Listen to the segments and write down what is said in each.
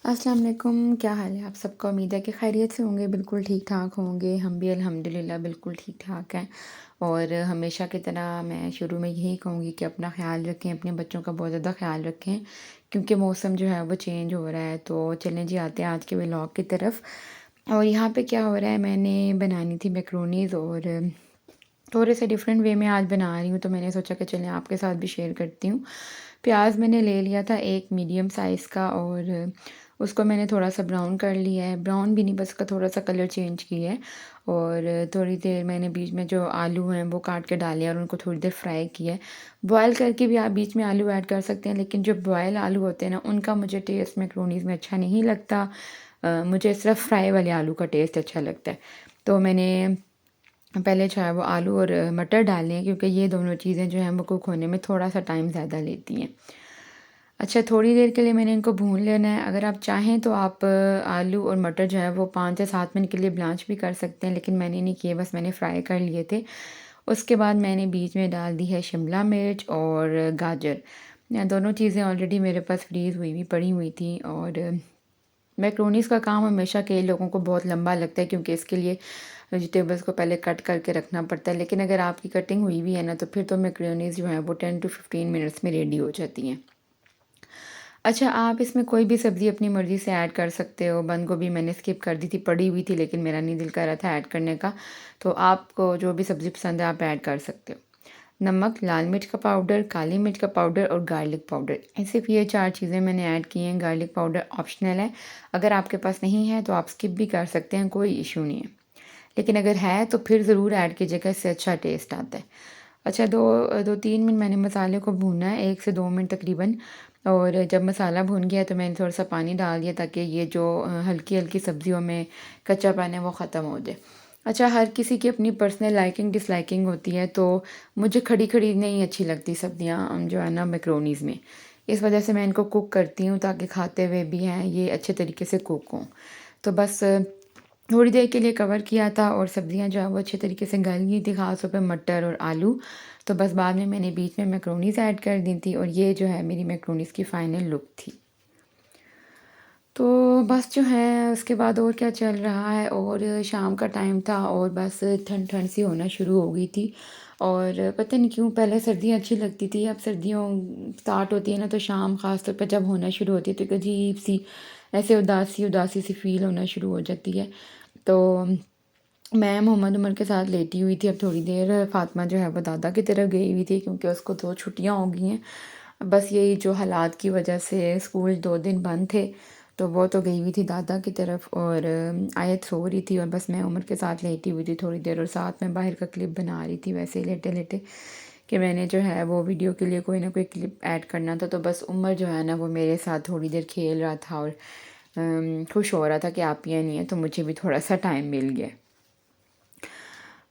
अस्सलाम वालेकुम, क्या हाल है आप सबका? उम्मीद है कि खैरियत से होंगे, बिल्कुल ठीक-ठाक होंगे। हम भी अल्हम्दुलिल्लाह बिल्कुल ठीक-ठाक हैं। और हमेशा की तरह मैं शुरू में यही कहूँगी कि अपना ख़्याल रखें, अपने बच्चों का बहुत ज़्यादा ख़्याल रखें क्योंकि मौसम जो है वो चेंज हो रहा है। तो चलें जी आते हैं आज के व्लॉग की तरफ। और यहाँ पे क्या हो रहा है, मैंने बनानी थी मैकरोनीज़ और थोड़े से डिफरेंट वे में आज बना रही हूँ, तो मैंने सोचा कि चलें आपके साथ भी शेयर करती हूँ। प्याज मैंने ले लिया था एक मीडियम साइज़ का और उसको मैंने थोड़ा सा ब्राउन कर लिया है, ब्राउन भी नहीं बस उसका थोड़ा सा कलर चेंज किया है। और थोड़ी देर मैंने बीच में जो आलू हैं वो काट के डाले और उनको थोड़ी देर फ्राई किया है। बॉयल करके भी आप बीच में आलू ऐड कर सकते हैं, लेकिन जो बॉयल आलू होते हैं ना उनका मुझे टेस्ट मैक्रोनीज़ में अच्छा नहीं लगता। मुझे सिर्फ फ्राई वाले आलू का टेस्ट अच्छा लगता है। तो मैंने पहले जो है वो आलू और मटर डालने हैं क्योंकि ये दोनों चीज़ें जो हैं वो कुक होने में थोड़ा सा टाइम ज़्यादा लेती हैं। अच्छा, थोड़ी देर के लिए मैंने इनको भून लेना है। अगर आप चाहें तो आप आलू और मटर जो है वो 5 से 7 मिनट के लिए ब्लांच भी कर सकते हैं, लेकिन मैंने नहीं किए, बस मैंने फ्राई कर लिए थे। उसके बाद मैंने बीच में डाल दी है शिमला मिर्च और गाजर। दोनों चीज़ें ऑलरेडी मेरे पास फ्रीज़ हुई पड़ी हुई थी। और मैक्रोनीज़ का काम हमेशा कई लोगों को बहुत लंबा लगता है क्योंकि इसके लिए वेजिटेबल्स को पहले कट करके रखना पड़ता है, लेकिन अगर आपकी कटिंग हुई भी है ना तो फिर तो मैक्रोनीज़ जो है वो 10 टू 15 मिनट्स में रेडी हो जाती हैं। अच्छा, आप इसमें कोई भी सब्ज़ी अपनी मर्ज़ी से ऐड कर सकते हो। बंद गोभी मैंने स्किप कर दी थी, पड़ी हुई थी लेकिन मेरा नहीं दिल कर रहा था ऐड करने का। तो आपको जो भी सब्ज़ी पसंद है आप ऐड कर सकते हो। नमक, लाल मिर्च का पाउडर, काली मिर्च का पाउडर और गार्लिक पाउडर, सिर्फ ये 4 चीज़ें मैंने ऐड की हैं। गार्लिक पाउडर ऑप्शनल है, अगर आपके पास नहीं है तो आप स्किप भी कर सकते हैं, कोई इशू नहीं है। लेकिन अगर है तो फिर ज़रूर ऐड कीजिएगा, इससे अच्छा टेस्ट आता है। अच्छा, 2-3 मिनट मैंने मसाले को भूनना है, 1 से 2 मिनट तकरीबन। और जब मसाला भून गया तो मैंने थोड़ा सा पानी डाल दिया ताकि ये जो हल्की-हल्की सब्ज़ियों में कच्चापन है वो ख़त्म हो जाए। अच्छा, हर किसी की अपनी पर्सनल लाइकिंग डिसलाइकिंग होती है, तो मुझे खड़ी-खड़ी नहीं अच्छी लगती सब्ज़ियाँ जो है ना मैक्रोनीज़ में। इस वजह से मैं इनको कुक करती हूँ ताकि खाते हुए भी हैं ये अच्छे तरीके से कुक हों। तो बस थोड़ी देर के लिए कवर किया था और सब्ज़ियाँ जो है वो अच्छे तरीके से गल गई थी, ख़ास तौर पे मटर और आलू। तो बस बाद में मैंने बीच में मैक्रोनीज़ ऐड कर दी थी और ये जो है मेरी मैक्रोनीज़ की फ़ाइनल लुक थी। तो बस जो है उसके बाद और क्या चल रहा है, और शाम का टाइम था और बस ठंड ठंड सी होना शुरू हो गई थी। और पता नहीं क्यों पहले सर्दियाँ अच्छी लगती थी, अब सर्दियों स्टार्ट होती है ना तो शाम ख़ास तौर पे जब होना शुरू होती है तो एक अजीब सी ऐसे उदासी उदासी सी फील होना शुरू हो जाती है। तो मैं मोहम्मद उमर के साथ लेटी हुई थी। अब थोड़ी देर फ़ातिमा जो है वो दादा की तरफ गई हुई थी क्योंकि उसको 2 छुट्टियाँ हो गई हैं। बस यही जो हालात की वजह से स्कूल 2 दिन बंद थे, तो वो तो गई हुई थी दादा की तरफ और आयत सो रही थी और बस मैं उमर के साथ लेटी हुई थी थोड़ी देर और साथ में बाहर का क्लिप बना रही थी वैसे ही लेटे-लेटे कि मैंने जो है वो वीडियो के लिए कोई ना कोई क्लिप ऐड करना था। तो बस उमर जो है ना वो मेरे साथ थोड़ी देर खेल रहा था और खुश हो रहा था कि आप ये नहीं है, तो मुझे भी थोड़ा-सा टाइम मिल गया।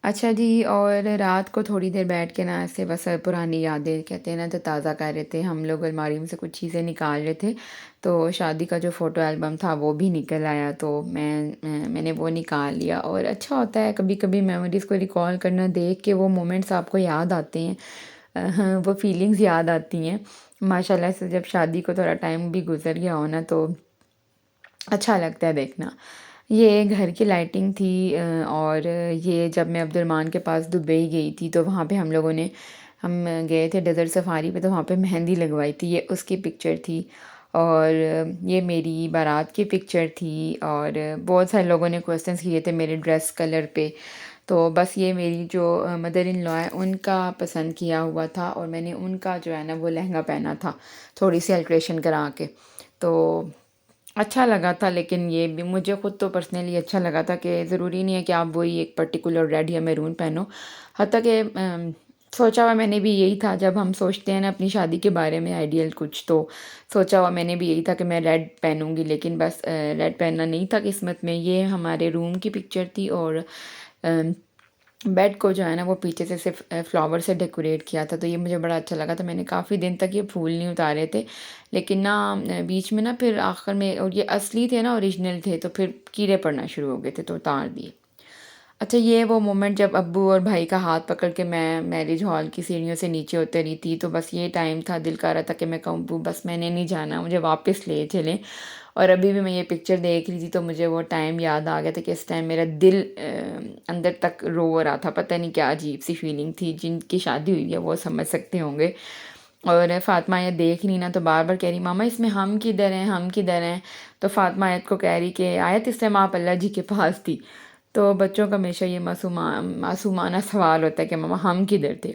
अच्छा जी, और रात को थोड़ी देर बैठ के ना ऐसे बस पुरानी यादें कहते हैं ना तो ताज़ा कर रहे थे। हम लोग अलमारी में से कुछ चीज़ें निकाल रहे थे, तो शादी का जो फ़ोटो एल्बम था वो भी निकल आया, तो मैंने वो निकाल लिया। और अच्छा होता है कभी-कभी मेमोरीज़ को रिकॉल करना, देख के वो मोमेंट्स आपको याद आते हैं। हाँ, वो फीलिंग्स याद आती हैं। माशाल्लाह से जब शादी को थोड़ा टाइम भी गुज़र गया हो ना तो अच्छा लगता है देखना। ये घर की लाइटिंग थी। और ये जब मैं अब्दुर्रहमान के पास दुबई गई थी तो वहाँ पे हम गए थे डेज़र्ट सफ़ारी पे, तो वहाँ पे मेहंदी लगवाई थी, ये उसकी पिक्चर थी। और ये मेरी बारात की पिक्चर थी। और बहुत सारे लोगों ने क्वेश्चंस किए थे मेरे ड्रेस कलर पे। तो बस ये मेरी जो मदर इन लॉ है उनका पसंद किया हुआ था और मैंने उनका जो है ना वो लहंगा पहना था, थोड़ी सी अल्ट्रेशन करा के। तो अच्छा लगा था, लेकिन ये भी मुझे खुद तो पर्सनली अच्छा लगा था कि ज़रूरी नहीं है कि आप वही एक पर्टिकुलर रेड या मैरून पहनो। हत्ता कि सोचा हुआ मैंने भी यही था, जब हम सोचते हैं ना अपनी शादी के बारे में आइडियल कुछ, तो सोचा हुआ मैंने भी यही था कि मैं रेड पहनूंगी, लेकिन बस रेड पहनना नहीं था किस्मत में। ये हमारे रूम की पिक्चर थी और बेड को जो है ना वो पीछे से सिर्फ फ्लावर से डेकोरेट किया था, तो ये मुझे बड़ा अच्छा लगा था। मैंने काफ़ी दिन तक ये फूल नहीं उतारे थे, लेकिन ना बीच में ना फिर आखिर में, और ये असली थे ना, ओरिजिनल थे, तो फिर कीड़े पड़ना शुरू हो गए थे तो उतार दिए। अच्छा, ये वो मोमेंट जब अब्बू और भाई का हाथ पकड़ के मैं मैरिज हॉल की सीढ़ियों से नीचे उतरी थी, तो बस ये टाइम था, दिल कर रहा था कि मैं कहूँ अब्बू बस मैंने नहीं जाना, मुझे वापस ले चलें। और अभी भी मैं ये पिक्चर देख रही थी तो मुझे वो टाइम याद आ गया था कि इस टाइम मेरा दिल अंदर तक रो रहा था। पता नहीं क्या अजीब सी फीलिंग थी, जिनकी शादी हुई है वो समझ सकते होंगे। और फ़ातिमा ये देख रही ना तो बार बार कह रही मामा इसमें हम किधर हैं, हम किधर हैं। तो फ़ातिमा आयत को कह रही कि आयत इस टाइम आप अल्लाह जी के पास थी। तो बच्चों का हमेशा ये मासूमाना सवाल होता है कि मामा हम किधर थे।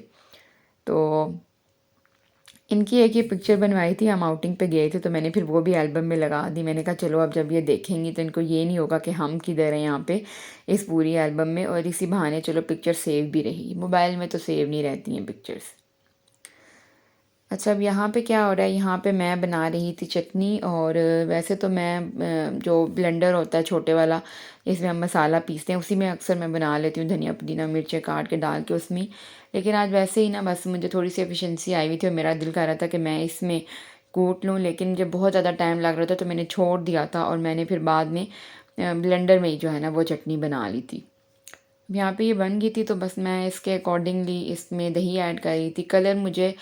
तो इनकी एक ये पिक्चर बनवाई थी, हम आउटिंग पे गए थे तो मैंने फिर वो भी एल्बम में लगा दी। मैंने कहा चलो अब जब ये देखेंगी तो इनको ये नहीं होगा कि हम किधर हैं यहाँ पे इस पूरी एल्बम में, और इसी बहाने चलो पिक्चर सेव भी रही। मोबाइल में तो सेव नहीं रहती हैं पिक्चर्स। अच्छा, अब यहाँ पे क्या हो रहा है, यहाँ पे मैं बना रही थी चटनी। और वैसे तो मैं जो ब्लेंडर होता है छोटे वाला, इसमें हम मसाला पीसते हैं, उसी में अक्सर मैं बना लेती हूँ धनिया पुदीना मिर्चें काट के डाल के उसमें। लेकिन आज वैसे ही ना बस मुझे थोड़ी सी एफिशिएंसी आई हुई थी और मेरा दिल कर रहा था कि मैं इसमें कूट लूँ, लेकिन मुझे बहुत ज़्यादा टाइम लग रहा था तो मैंने छोड़ दिया था। और मैंने फिर बाद में ब्लेंडर में ही जो है ना वो चटनी बना ली थी। यहाँ पे ये बन गई थी तो बस मैं इसके अकॉर्डिंगली इसमें दही ऐड कर रही थी। कलर मुझे,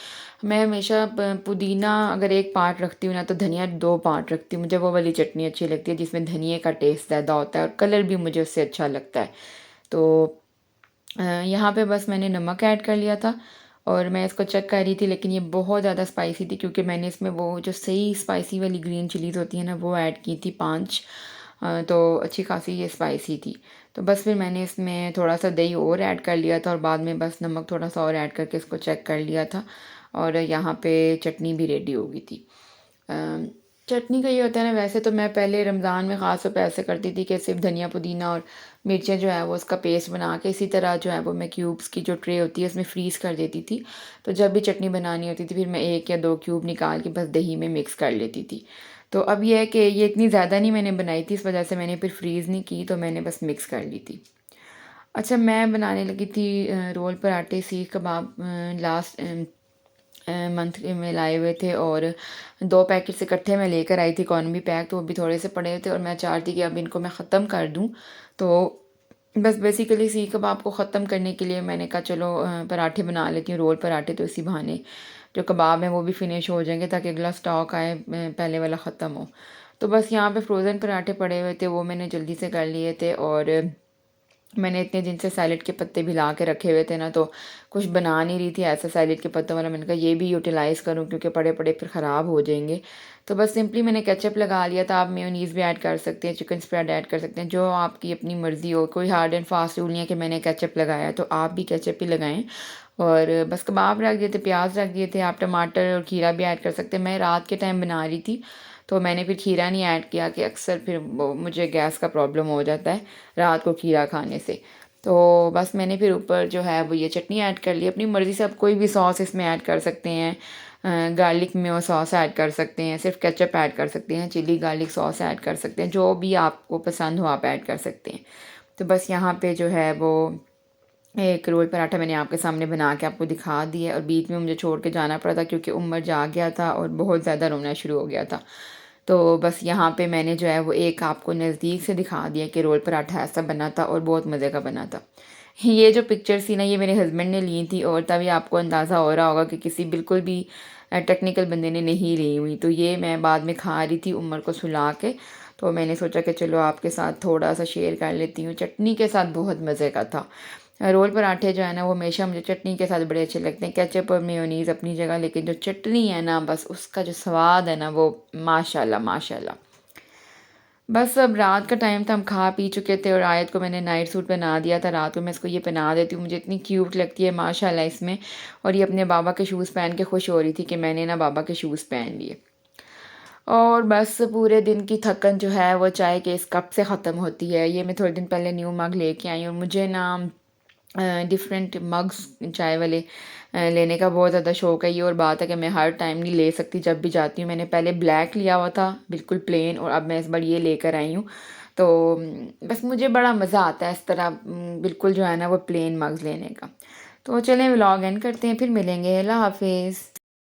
मैं हमेशा पुदीना अगर एक पार्ट रखती हूँ ना तो धनिया 2 पार्ट रखती हूँ। मुझे वो वाली चटनी अच्छी लगती है जिसमें धनिए का टेस्ट ज़्यादा होता है और कलर भी मुझे उससे अच्छा लगता है। तो यहाँ पे बस मैंने नमक ऐड कर लिया था और मैं इसको चेक कर रही थी, लेकिन ये बहुत ज़्यादा स्पाइसी थी क्योंकि मैंने इसमें वो जो सही स्पाइसी वाली ग्रीन चिलीज़ होती है ना वो ऐड की थी 5। तो अच्छी खासी ये स्पाइसी थी। तो बस फिर मैंने इसमें थोड़ा सा दही और ऐड कर लिया था और बाद में बस नमक थोड़ा सा और ऐड करके इसको चेक कर लिया था। और यहाँ पे चटनी भी रेडी हो गई थी। चटनी का ये होता है ना, वैसे तो मैं पहले रमज़ान में ख़ास तौर पे ऐसे करती थी कि सिर्फ धनिया पुदीना और मिर्चें जो है वो उसका पेस्ट बना के इसी तरह जो है वो मैं क्यूब्स की जो ट्रे होती है उसमें फ्रीज़ कर देती थी। तो जब भी चटनी बनानी होती थी फिर मैं 1 या 2 क्यूब निकाल के बस दही में मिक्स कर लेती थी। तो अब ये है कि ये इतनी ज़्यादा नहीं मैंने बनाई थी, इस वजह से मैंने फिर फ्रीज़ नहीं की, तो मैंने बस मिक्स कर ली थी। अच्छा, मैं बनाने लगी थी रोल पराठे सीख कबाब। लास्ट मंथ में लाए हुए थे और 2 पैकेट से इकट्ठे मैं लेकर आई थी इकॉनमी पैक, तो वो भी थोड़े से पड़े हुए थे और मैं चाहती कि अब इनको मैं ख़त्म कर दूँ। तो बस बेसिकली सीख कबाब को ख़त्म करने के लिए मैंने कहा चलो पराठे बना लेती हूँ, रोल पराठे। तो इसी बहाने जो कबाब हैं वो भी फिनिश हो जाएंगे ताकि अगला स्टॉक आए, पहले वाला ख़त्म हो। तो बस यहाँ पे फ्रोज़न पराठे पड़े हुए थे, वो मैंने जल्दी से कर लिए थे। और मैंने इतने दिन से सैलेड के पत्ते भिला के रखे हुए थे ना, तो कुछ बना नहीं रही थी ऐसा सैलेड के पत्तों वाला। मैंने कहा ये भी यूटिलाइज़ करूँ क्योंकि पड़े पड़े फिर ख़राब हो जाएंगे। तो बस सिंपली मैंने केचप लगा लिया था। आप मेयोनीज़ भी ऐड कर सकते हैं, चिकन स्प्रेड ऐड कर सकते हैं, जो आपकी अपनी मर्ज़ी हो। कोई हार्ड एंड फास्ट रूल नहीं है कि मैंने केचप लगाया तो आप भी केचप ही लगाएं। और बस कबाब रख दिए थे, प्याज रख दिए थे, आप टमाटर और खीरा भी ऐड कर सकते हैं। मैं रात के टाइम बना रही थी तो मैंने फिर खीरा नहीं ऐड किया कि अक्सर फिर मुझे गैस का प्रॉब्लम हो जाता है रात को खीरा खाने से। तो बस मैंने फिर ऊपर जो है वो ये चटनी ऐड कर ली। अपनी मर्ज़ी से आप कोई भी सॉस इसमें ऐड कर सकते हैं। गार्लिक मेयो सॉस ऐड कर सकते हैं, सिर्फ केचप ऐड कर सकते हैं, चिली गार्लिक सॉस ऐड कर सकते हैं, जो भी आपको पसंद हो आप ऐड कर सकते हैं। तो बस यहाँ पे जो है वो एक रोल पराठा मैंने आपके सामने बना के आपको दिखा दिया और बीच में मुझे छोड़ के जाना पड़ा था क्योंकि उमर जाग गया था और बहुत ज़्यादा रोना शुरू हो गया था। तो बस यहाँ पे मैंने जो है वो एक आपको नज़दीक से दिखा दिया कि रोल पराठा ऐसा बना था और बहुत मज़े का बना था। ये जो पिक्चर्स थी ना ये मेरे हस्बैंड ने ली थी और तभी आपको अंदाज़ा हो रहा होगा कि किसी बिल्कुल भी टेक्निकल बंदे ने नहीं ली हुई। तो ये मैं बाद में खा रही थी उमर को सुला के, तो मैंने सोचा कि चलो आपके साथ थोड़ा सा शेयर कर लेती हूँ। चटनी के साथ बहुत मज़े का था। रोल पराठे जो है ना वो हमेशा मुझे चटनी के साथ बड़े अच्छे लगते हैं। केचप और मेयोनीज़ अपनी जगह, लेकिन जो चटनी है ना बस उसका जो स्वाद है ना वो माशाल्लाह माशाल्लाह। बस अब रात का टाइम था, हम खा पी चुके थे और आयत को मैंने नाइट सूट पहना दिया था। रात को मैं इसको ये पहना देती हूँ, मुझे इतनी क्यूट लगती है माशाल्लाह इसमें। और ये अपने बाबा के शूज़ पहन के खुश हो रही थी कि मैंने ना बाबा के शूज़ पहन लिए। और बस पूरे दिन की थकन जो है वो चाय के इस कप से ख़त्म होती है। ये मैं थोड़े दिन पहले न्यू मग लेके आई हूँ। मुझे ना डिफरेंट मग्स चाय वाले लेने का बहुत ज़्यादा शौक़ है। ये और बात है कि मैं हर टाइम नहीं ले सकती, जब भी जाती हूँ। मैंने पहले ब्लैक लिया हुआ था बिल्कुल प्लेन और अब मैं इस बार ये लेकर आई हूँ। तो बस मुझे बड़ा मज़ा आता है इस तरह बिल्कुल जो है ना वो प्लेन मग्स लेने का। तो चलें व्लॉग एंड करते हैं, फिर मिलेंगे। अल्लाह हाफिज़।